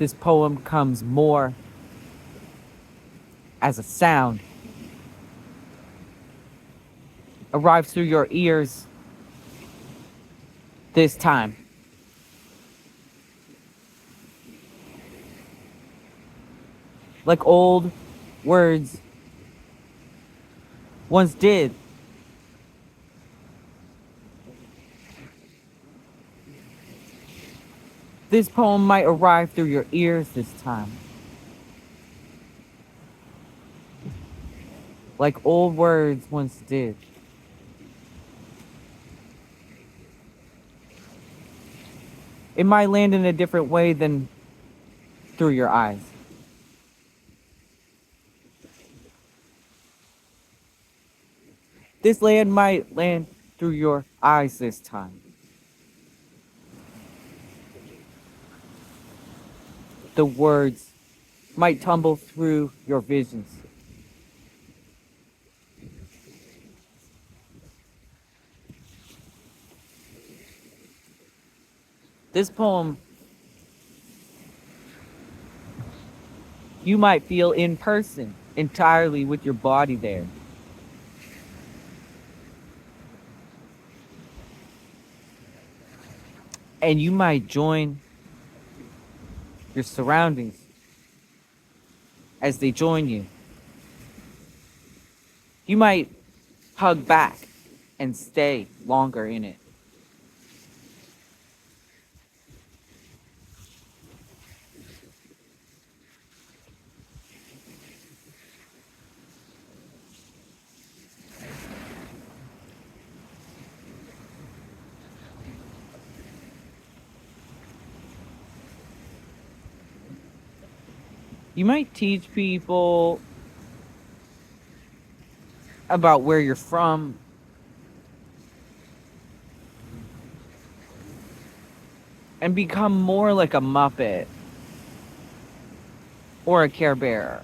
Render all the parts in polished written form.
This poem comes more as a sound, arrives through your ears this time. Like old words once did. This poem might arrive through your ears this time. Like old words once did. It might land in a different way than through your eyes. This land might land through your eyes this time. The words might tumble through your visions. This poem, you might feel in person, entirely with your body there. And you might join your surroundings as they join you. You might hug back and stay longer in it. You might teach people about where you're from, and become more like a Muppet or a Care Bear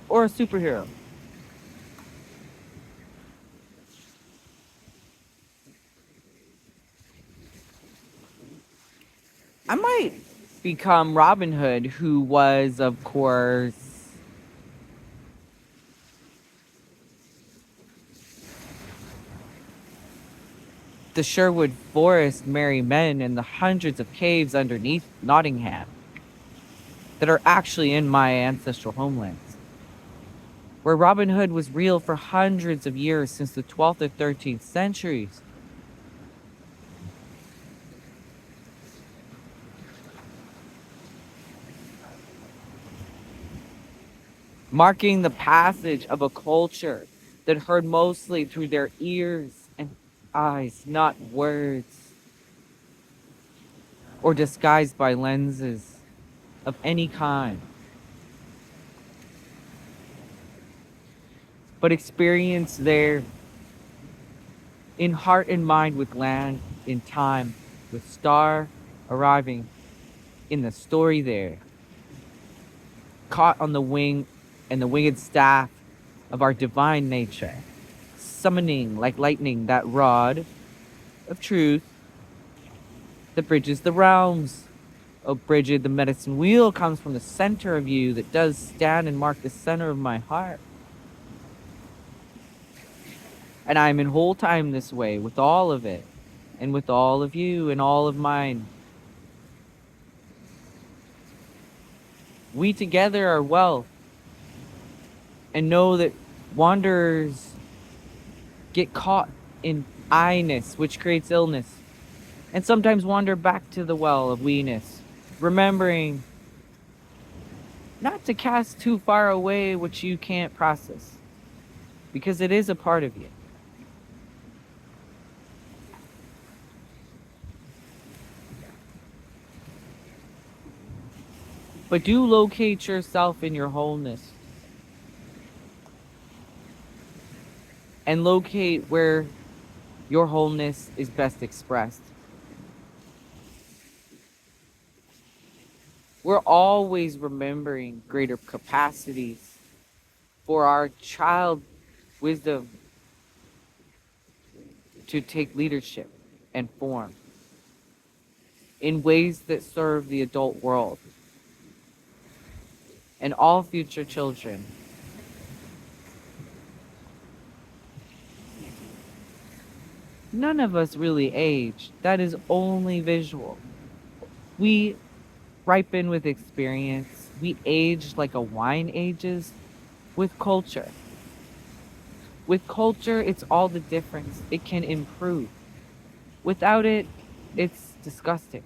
or a superhero. I might become Robin Hood, who was, of course, the Sherwood Forest merry men and the hundreds of caves underneath Nottingham that are actually in my ancestral homelands, where Robin Hood was real for hundreds of years since the 12th or 13th centuries. Marking the passage of a culture that heard mostly through their ears and eyes, not words, or disguised by lenses of any kind, but experience there in heart and mind with land, in time, with star arriving in the story there, caught on the wing and the winged staff of our divine nature, summoning like lightning that rod of truth that bridges the realms. Oh, Bridget, the medicine wheel comes from the center of you that does stand and mark the center of my heart. And I am in whole time this way, with all of it, and with all of you and all of mine. We together are well, and know that wanderers get caught in I-ness, which creates illness, and sometimes wander back to the well of we-ness, remembering not to cast too far away what you can't process, because it is a part of you. But do locate yourself in your wholeness. And locate where your wholeness is best expressed. We're always remembering greater capacities for our child wisdom to take leadership and form. in ways that serve the adult world and all future children. None of us really age. That is only visual. We ripen with experience. We age like a wine ages with culture. With culture, it's all the difference. It can improve. Without it, it's disgusting.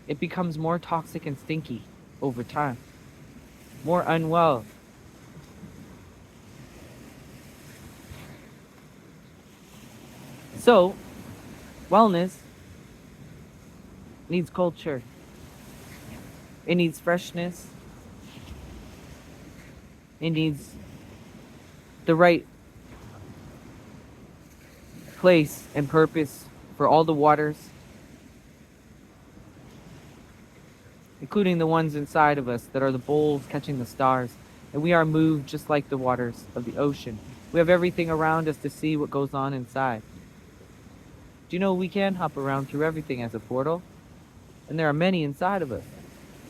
It becomes more toxic and stinky over time, more unwell. So, wellness needs culture. It needs freshness. It needs the right place and purpose for all the waters, including the ones inside of us that are the bowls catching the stars. And we are moved just like the waters of the ocean. We have everything around us to see what goes on inside. Do you know we can hop around through everything as a portal? And there are many inside of us.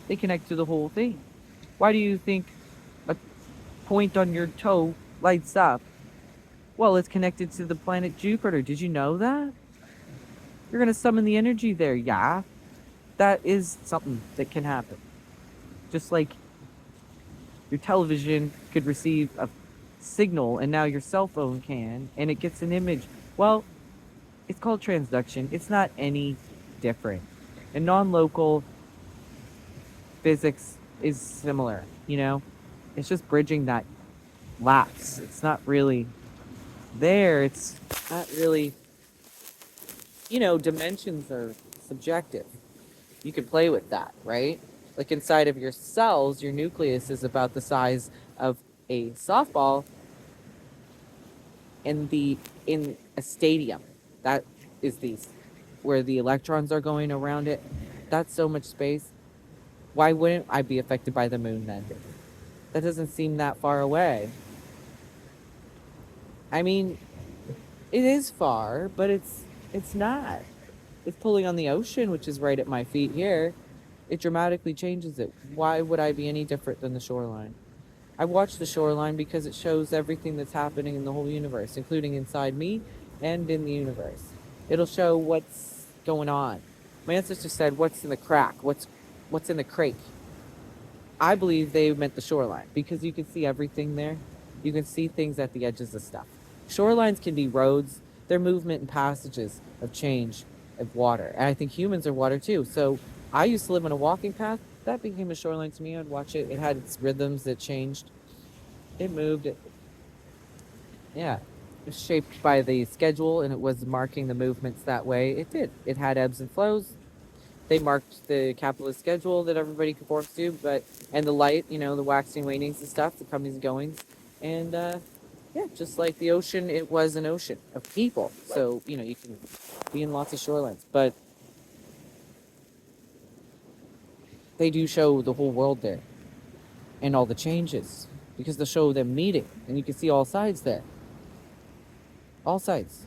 They connect to the whole thing. Why do you think a point on your toe lights up? Well, it's connected to the planet Jupiter. Did you know that? You're going to summon the energy there. Yeah, that is something that can happen. Just like your television could receive a signal and now your cell phone can, and it gets an image. Well, it's called transduction. It's not any different. And non-local physics is similar, you know? It's just bridging that lapse. It's not really there. It's not really, dimensions are subjective. You can play with that, right? Like inside of your cells, your nucleus is about the size of a softball in a stadium. That is where the electrons are going around it. That's so much space. Why wouldn't I be affected by the moon then? That doesn't seem that far away. I mean, it is far, but it's not. It's pulling on the ocean, which is right at my feet here. It dramatically changes it. Why would I be any different than the shoreline? I watch the shoreline because it shows everything that's happening in the whole universe, including inside me and in the universe. It'll show what's going on. My ancestors said, "What's in the crack? What's in the crake?" I believe they meant the shoreline because you can see everything there. You can see things at the edges of stuff. Shorelines can be roads. They're movement and passages of change of water. And I think humans are water too. So I used to live on a walking path. That became a shoreline to me. I'd watch it. It had its rhythms that changed. It moved. Yeah. It was shaped by the schedule and it was marking the movements that way. It did. It had ebbs and flows. They marked the capitalist schedule that everybody conforms to, and the light, the waxing, wanings and stuff, the comings and goings. And yeah, just like the ocean, it was an ocean of people. So, you can be in lots of shorelines. But they do show the whole world there and all the changes because they'll show them meeting and you can see all sides there. All sides.